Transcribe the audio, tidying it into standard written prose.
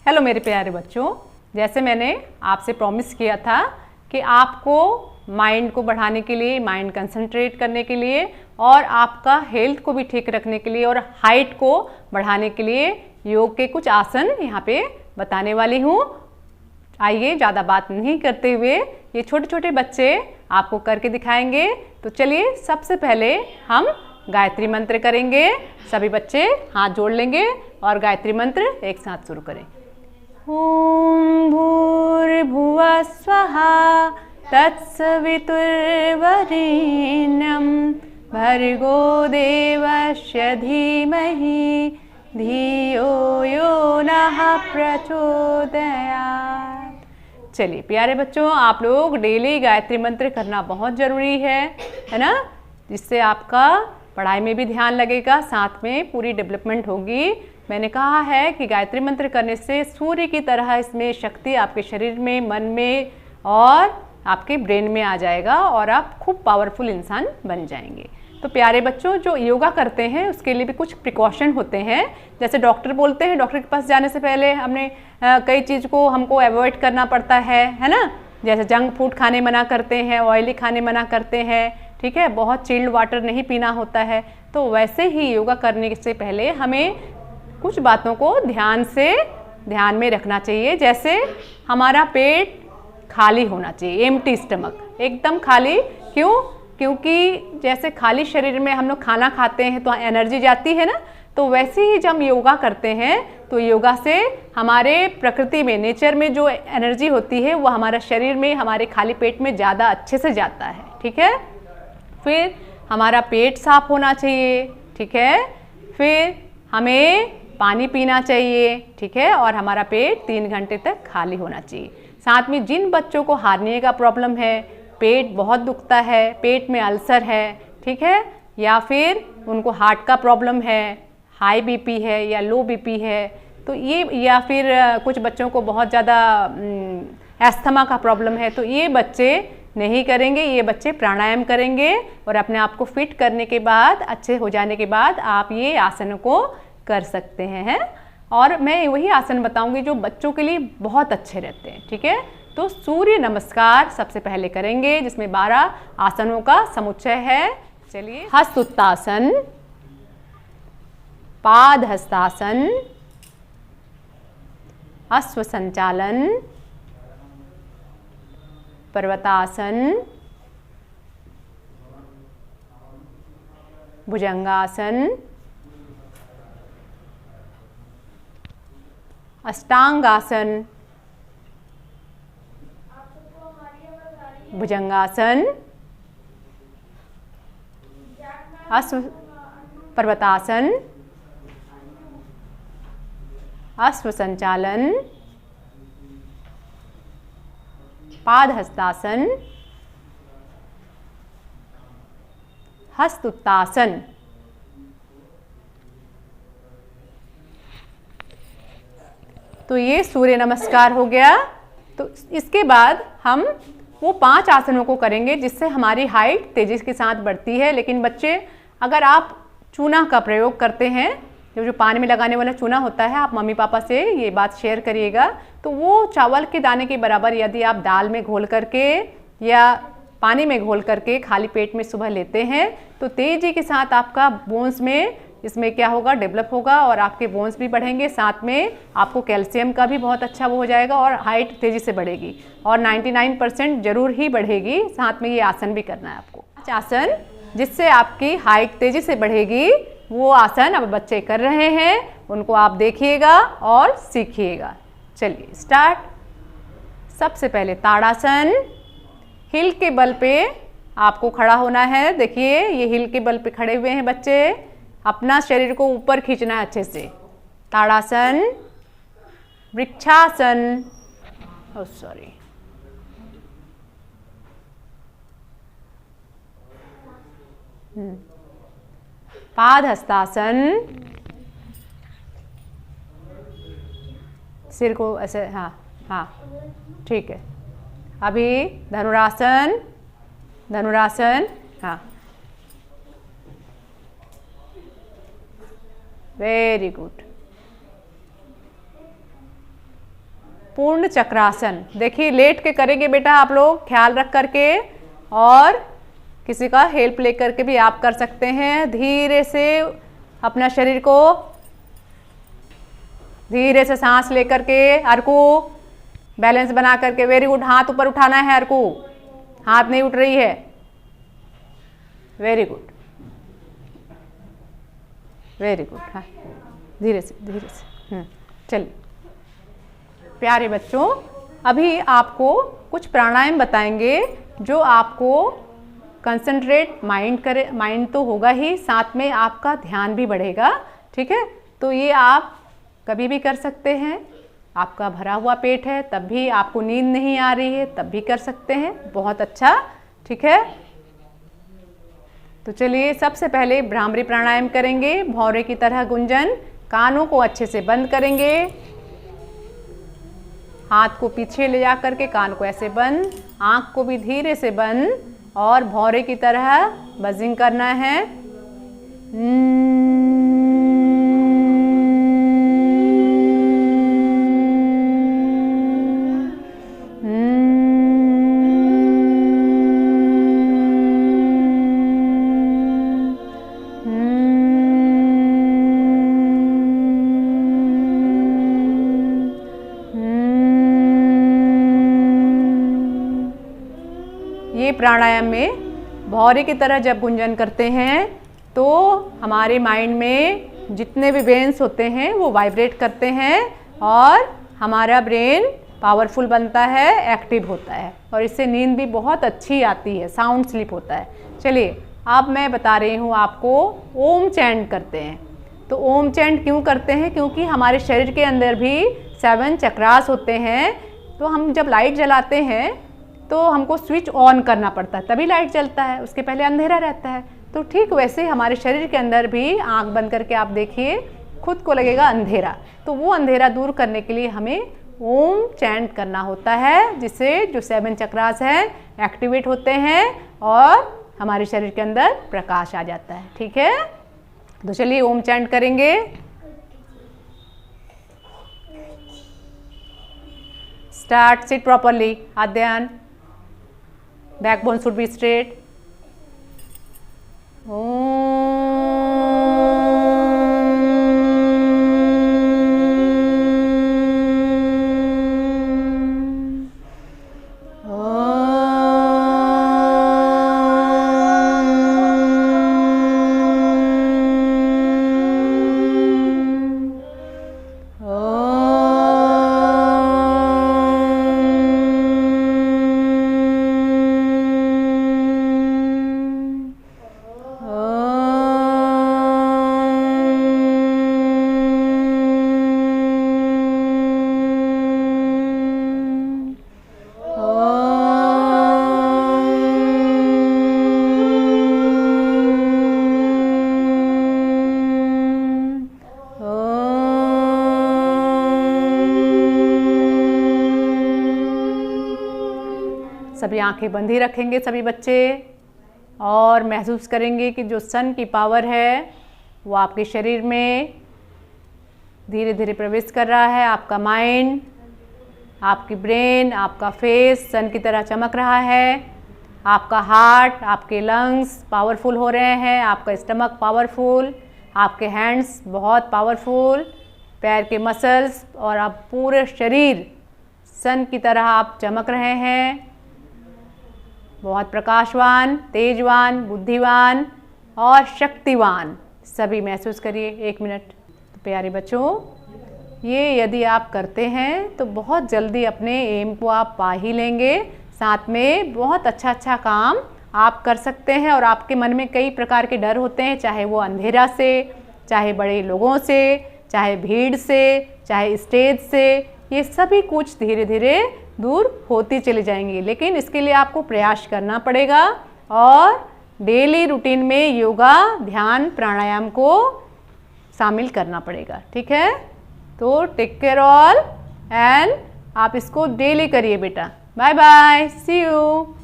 Hello मेरे प्यारे बच्चों, जैसे मैंने आपसे प्रॉमिस किया था कि आपको माइंड को बढ़ाने के लिए, माइंड कंसंट्रेट करने के लिए और आपका हेल्थ को भी ठीक रखने के लिए और हाइट को बढ़ाने के लिए योग के कुछ आसन यहाँ पे बताने वाली हूँ। आइए ज़्यादा बात नहीं करते हुए ये छोटे छोटे बच्चे आपको करके दिखाएंगे। तो चलिए सबसे पहले हम गायत्री मंत्र करेंगे। सभी बच्चे हाथ जोड़ लेंगे और गायत्री मंत्र एक साथ शुरू करें। ओम भूर्भुवः स्वः तत्सवितुर्वरेण्यं भर्गो देवस्य धीमहि धियो यो नः प्रचोदयात्। चलिए प्यारे बच्चों, आप लोग डेली गायत्री मंत्र करना बहुत ज़रूरी है ना, जिससे आपका पढ़ाई में भी ध्यान लगेगा, साथ में पूरी डेवलपमेंट होगी। मैंने कहा है कि गायत्री मंत्र करने से सूर्य की तरह इसमें शक्ति आपके शरीर में, मन में और आपके ब्रेन में आ जाएगा और आप खूब पावरफुल इंसान बन जाएंगे। तो प्यारे बच्चों, जो योगा करते हैं उसके लिए भी कुछ प्रिकॉशन होते हैं। जैसे डॉक्टर बोलते हैं, डॉक्टर के पास जाने से पहले हमने कई चीज़ को हमको अवॉइड करना पड़ता है ना। जैसे जंक फूड खाने मना करते हैं, ऑयली खाने मना करते हैं, ठीक है, बहुत चिल्ड वाटर नहीं पीना होता है। तो वैसे ही योगा करने से पहले हमें कुछ बातों को ध्यान में रखना चाहिए। जैसे हमारा पेट खाली होना चाहिए, एम्प्टी स्टमक, एकदम खाली। क्यों? क्योंकि जैसे खाली शरीर में हम लोग खाना खाते हैं तो एनर्जी जाती है ना, तो वैसे ही जब हम योगा करते हैं तो योगा से हमारे प्रकृति में, नेचर में जो एनर्जी होती है वो हमारा शरीर में, हमारे खाली पेट में ज़्यादा अच्छे से जाता है। ठीक है, फिर हमारा पेट साफ होना चाहिए। ठीक है, फिर हमें पानी पीना चाहिए। ठीक है, और हमारा पेट 3 घंटे तक खाली होना चाहिए। साथ में जिन बच्चों को हार्निया का प्रॉब्लम है, पेट बहुत दुखता है, पेट में अल्सर है, ठीक है, या फिर उनको हार्ट का प्रॉब्लम है, हाई बीपी है या लो बीपी है, तो ये, या फिर कुछ बच्चों को बहुत ज़्यादा अस्थमा का प्रॉब्लम है, तो ये बच्चे नहीं करेंगे। ये बच्चे प्राणायाम करेंगे और अपने आप को फिट करने के बाद, अच्छे हो जाने के बाद आप ये आसनों को कर सकते हैं। और मैं वही आसन बताऊंगी जो बच्चों के लिए बहुत अच्छे रहते हैं। ठीक है, तो सूर्य नमस्कार सबसे पहले करेंगे, जिसमें 12 आसनों का समुच्चय है। चलिए, हस्त उत्तासन, पाद हस्तासन, अश्व संचालन, पर्वतासन, भुजंगासन, अष्टांगासन, भुजंगासन, पर्वतासन, अश्व संचालन, पाद हस्तासन, हस्त उत्तासन। तो ये सूर्य नमस्कार हो गया। तो इसके बाद हम वो 5 आसनों को करेंगे जिससे हमारी हाइट तेजी के साथ बढ़ती है। लेकिन बच्चे, अगर आप चूना का प्रयोग करते हैं, जो पानी में लगाने वाला चूना होता है, आप मम्मी पापा से ये बात शेयर करिएगा। तो वो चावल के दाने के बराबर यदि आप दाल में घोल करके या पानी में घोल करके खाली पेट में सुबह लेते हैं तो तेजी के साथ आपका बोन्स में, इसमें क्या होगा, डेवलप होगा और आपके बोन्स भी बढ़ेंगे। साथ में आपको कैल्शियम का भी बहुत अच्छा वो हो जाएगा और हाइट तेज़ी से बढ़ेगी और 99% जरूर ही बढ़ेगी। साथ में ये आसन भी करना है आपको। 5 आसन जिससे आपकी हाइट तेज़ी से बढ़ेगी, वो आसन अब बच्चे कर रहे हैं, उनको आप देखिएगा और सीखिएगा। चलिए स्टार्ट। सबसे पहले ताड़ासन। हिल के बल पे आपको खड़ा होना है। देखिए, ये हिल के बल पे खड़े हुए हैं बच्चे। अपना शरीर को ऊपर खींचना है अच्छे से। ताड़ासन, वृक्षासन, पाद हस्तासन, सिर को ऐसे, हाँ ठीक है। अभी धनुरासन, हाँ, वेरी गुड। पूर्ण चक्रासन। देखिए लेट के करेंगे बेटा आप लोग, ख्याल रख करके, और किसी का हेल्प लेकर के भी आप कर सकते हैं। धीरे से अपना शरीर को धीरे से सांस लेकर के अर्कू बैलेंस बना करके, वेरी गुड। हाथ ऊपर उठाना है अर्कू, हाथ नहीं उठ रही है, वेरी गुड वेरी गुड। हाँ धीरे से चलिए प्यारे बच्चों, अभी आपको कुछ प्राणायाम बताएंगे जो आपको कंसंट्रेट माइंड तो होगा ही, साथ में आपका ध्यान भी बढ़ेगा। ठीक है, तो ये आप कभी भी कर सकते हैं। आपका भरा हुआ पेट है तब भी, आपको नींद नहीं आ रही है तब भी कर सकते हैं, बहुत अच्छा। ठीक है, तो चलिए सबसे पहले भ्रामरी प्राणायाम करेंगे। भौरे की तरह गुंजन, कानों को अच्छे से बंद करेंगे, हाथ को पीछे ले जा करके कान को ऐसे बंद, आंख को भी धीरे से बंद, और भौरे की तरह बजिंग करना है। ये प्राणायाम में भौरे की तरह जब गुंजन करते हैं तो हमारे माइंड में जितने भी वेन्स होते हैं वो वाइब्रेट करते हैं और हमारा ब्रेन पावरफुल बनता है, एक्टिव होता है, और इससे नींद भी बहुत अच्छी आती है, साउंड स्लीप होता है। चलिए अब मैं बता रही हूँ आपको, ओम चैंट करते हैं। तो ओम चैंट क्यों करते हैं? क्योंकि हमारे शरीर के अंदर भी 7 चक्रास होते हैं। तो हम जब लाइट जलाते हैं तो हमको स्विच ऑन करना पड़ता है, तभी लाइट जलता है, उसके पहले अंधेरा रहता है। तो ठीक वैसे हमारे शरीर के अंदर भी आंख बंद करके आप देखिए, खुद को लगेगा अंधेरा, तो वो अंधेरा दूर करने के लिए हमें ओम चैंट करना होता है, जिससे जो 7 चक्रास हैं एक्टिवेट होते हैं और हमारे शरीर के अंदर प्रकाश आ जाता है। ठीक है, तो चलिए ओम चैंट करेंगे। स्टार्ट, सिट प्रॉपरली, हाथ ध्यान, backbone should be straight. सभी आंखें बंद ही रखेंगे सभी बच्चे, और महसूस करेंगे कि जो सन की पावर है वो आपके शरीर में धीरे धीरे प्रवेश कर रहा है। आपका माइंड, आपकी ब्रेन, आपका फेस सन की तरह चमक रहा है। आपका हार्ट, आपके लंग्स पावरफुल हो रहे हैं, आपका स्टमक पावरफुल, आपके हैंड्स बहुत पावरफुल, पैर के मसल्स, और आप पूरे शरीर सन की तरह आप चमक रहे हैं, बहुत प्रकाशवान, तेजवान, बुद्धिवान और शक्तिवान सभी महसूस करिए। 1 मिनट। तो प्यारे बच्चों, ये यदि आप करते हैं तो बहुत जल्दी अपने एम को आप पा ही लेंगे, साथ में बहुत अच्छा काम आप कर सकते हैं। और आपके मन में कई प्रकार के डर होते हैं, चाहे वो अंधेरा से, चाहे बड़े लोगों से, चाहे भीड़ से, चाहे स्टेज से, ये सभी कुछ धीरे धीरे दूर होती चली जाएंगी। लेकिन इसके लिए आपको प्रयास करना पड़ेगा और डेली रूटीन में योगा, ध्यान, प्राणायाम को शामिल करना पड़ेगा। ठीक है, तो टेक केयर ऑल, एंड आप इसको डेली करिए बेटा। Bye bye, see you.